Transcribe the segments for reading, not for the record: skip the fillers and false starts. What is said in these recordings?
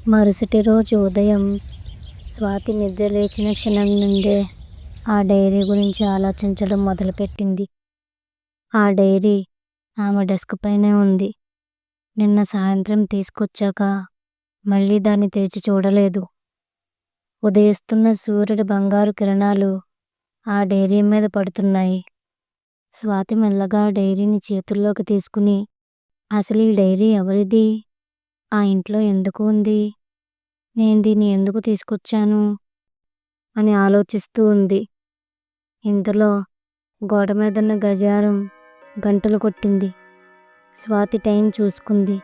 మరుసటి రోజు ఉదయం స్వాతి నిద్ర లేచిన క్షణం నుండే ఆ డైరీ గురించి ఆలోచించడం మొదలుపెట్టింది. ఆ డైరీ ఆమె డెస్క్ పైనే ఉంది. నిన్న సాయంత్రం తీసుకొచ్చాక మళ్ళీ దాన్ని తెరిచి చూడలేదు. ఉదయిస్తున్న సూర్యుడి బంగారు కిరణాలు ఆ డైరీ మీద పడుతున్నాయి. స్వాతి మెల్లగా డైరీని చేతుల్లోకి తీసుకుని, అసలు ఈ డైరీ ఎవరిది? ఆ ఇంట్లో ఎందుకు ఉంది? నేను దీన్ని ఎందుకు తీసుకొచ్చాను అని ఆలోచిస్తూ ఉంది. ఇంతలో గోడ మీదున్న గడియారం గంటలు కొట్టింది. స్వాతి టైం చూసుకుంది.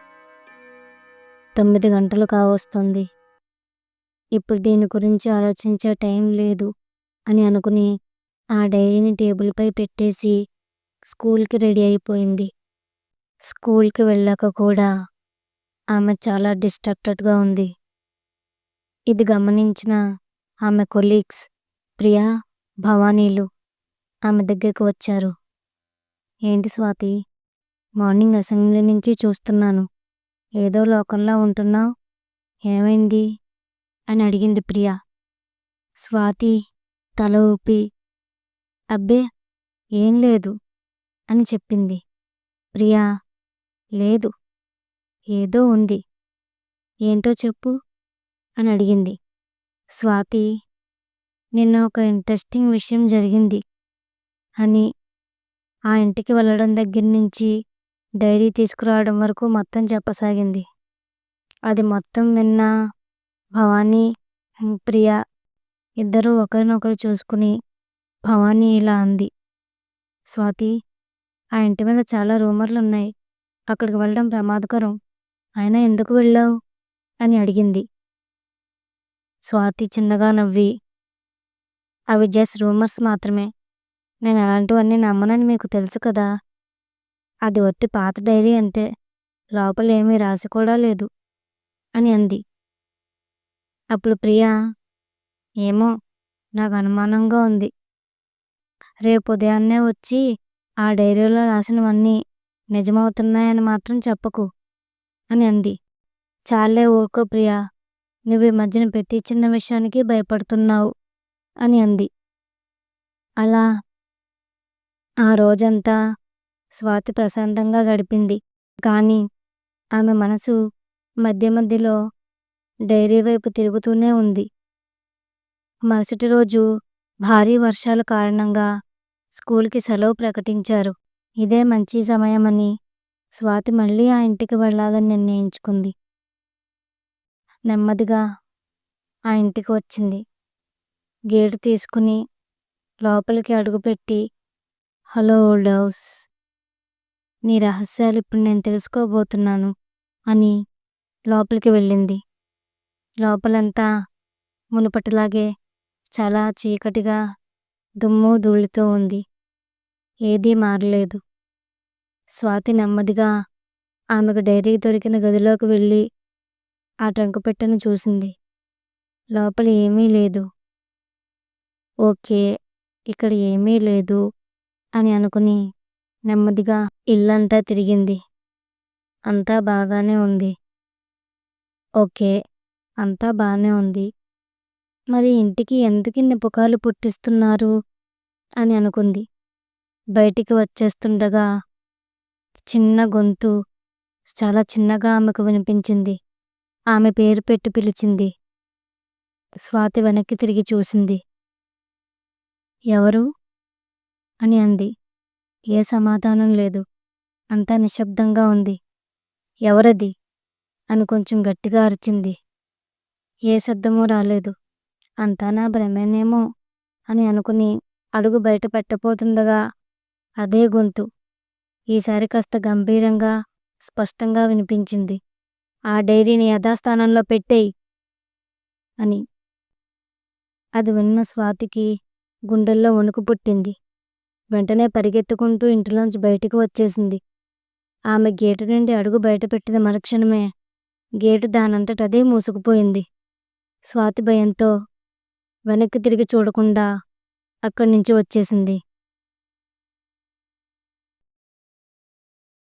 9 గంటలు కావస్తుంది. ఇప్పుడు దీని గురించి ఆలోచించే టైం లేదు అని అనుకుని ఆ డైరీని టేబుల్పై పెట్టేసి స్కూల్కి రెడీ అయిపోయింది. స్కూల్కి వెళ్ళాక కూడా ఆమె చాలా డిస్ట్రాక్టెడ్గా ఉంది. ఇది గమనించిన ఆమె కొలీగ్స్ ప్రియా, భవానీలు ఆమె దగ్గరికి వచ్చారు. ఏంటి స్వాతి, మార్నింగ్ అసెంబ్లీ నుంచి చూస్తున్నాను, ఏదో లోకంలా ఉంటున్నావు, ఏమైంది అని అడిగింది ప్రియా. స్వాతి తల ఊపి అబ్బే ఏం లేదు అని చెప్పింది. ప్రియా లేదు, ఏదో ఉంది, ఏంటో చెప్పు అని అడిగింది. స్వాతి నిన్న ఒక ఇంట్రెస్టింగ్ విషయం జరిగింది అని ఆ ఇంటికి వెళ్ళడం దగ్గర నుంచి డైరీ తీసుకురావడం వరకు మొత్తం చెప్పసాగింది. అది మొత్తం విన్న భవానీ, ప్రియా ఇద్దరూ ఒకరినొకరు చూసుకుని భవానీ ఇలా అంది. స్వాతి, ఆ ఇంటి మీద చాలా రూమర్లు ఉన్నాయి, అక్కడికి వెళ్ళడం ప్రమాదకరం, అయినా ఎందుకు వెళ్ళావు అని అడిగింది. స్వాతి చిన్నగా నవ్వి, అవి జస్ట్ రూమర్స్ మాత్రమే, నేను అలాంటివన్నీ నమ్మనని మీకు తెలుసు కదా, అది ఒట్టి పాత డైరీ అంతే, లోపల ఏమీ రాసి కూడా లేదు అని అంది. అప్పుడు ప్రియా, ఏమో నాకు అనుమానంగా ఉంది, రేపు ఉదయాన్నే వచ్చి ఆ డైరీలో రాసినవన్నీ నిజమవుతున్నాయని మాత్రం చెప్పకు అని అంది. చాలే ఊరుకో ప్రియా, నువ్వు ఈ మధ్యన ప్రతి చిన్న విషయానికి భయపడుతున్నావు అని అంది. అలా ఆ రోజంతా స్వాతి ప్రశాంతంగా గడిపింది. కానీ ఆమె మనసు మధ్య మధ్యలో డైరీ వైపు తిరుగుతూనే ఉంది. మరుసటి రోజు భారీ వర్షాల కారణంగా స్కూల్కి సెలవు ప్రకటించారు. ఇదే మంచి సమయమని స్వాతి మళ్ళీ ఆ ఇంటికి వెళ్ళాలని నిర్ణయించుకుంది. నెమ్మదిగా ఆ ఇంటికి వచ్చింది. గేటు తీసుకుని లోపలికి అడుగుపెట్టి, హలో ఓల్డ్ హౌస్, నీ రహస్యాలు ఇప్పుడు నేను తెలుసుకోబోతున్నాను అని లోపలికి వెళ్ళింది. లోపలంతా మునుపటిలాగే చాలా చీకటిగా దుమ్ము ధూళితో ఉంది. ఏదీ మారలేదు. స్వాతి నెమ్మదిగా ఆమెకు డైరీ దొరికిన గదిలోకి వెళ్ళి ఆ ట్రంకుపెట్టెను చూసింది. లోపల ఏమీ లేదు. ఓకే, ఇక్కడ ఏమీ లేదు అని అనుకుని నెమ్మదిగా ఇల్లంతా తిరిగింది. అంతా బాగానే ఉంది. ఓకే, అంతా బాగానే ఉంది, మరి ఇంటికి ఎందుకు ఇన్ని పుకార్లు పుట్టిస్తున్నారు అని అనుకుంది. బయటికి వచ్చేస్తుండగా చిన్న గొంతు చాలా చిన్నగా ఆమెకు వినిపించింది. ఆమె పేరు పెట్టి పిలిచింది. స్వాతి వెనక్కి తిరిగి చూసింది. ఎవరు అని అంది. ఏ సమాధానం లేదు. అంతా నిశ్శబ్దంగా ఉంది. ఎవరది అని కొంచెం గట్టిగా అరిచింది. ఏ శబ్దమూ రాలేదు. అంతా నా భ్రమేనేమో అని అనుకుని అడుగు బయట పెట్టబోతుండగా అదే గొంతు ఈసారి కాస్త గంభీరంగా స్పష్టంగా వినిపించింది. ఆ డైరీని యథాస్థానంలో పెట్టేయి అని. అది విన్న స్వాతికి గుండెల్లో వణుకు పుట్టింది. వెంటనే పరిగెత్తుకుంటూ ఇంటిలోంచి బయటికి వచ్చేసింది. ఆమె గేటు నుండి అడుగు బయట పెట్టిన మరుక్షణమే గేటు దానంతట అదే మూసుకుపోయింది. స్వాతి భయంతో వెనక్కి తిరిగి చూడకుండా అక్కడి నుంచి వచ్చేసింది.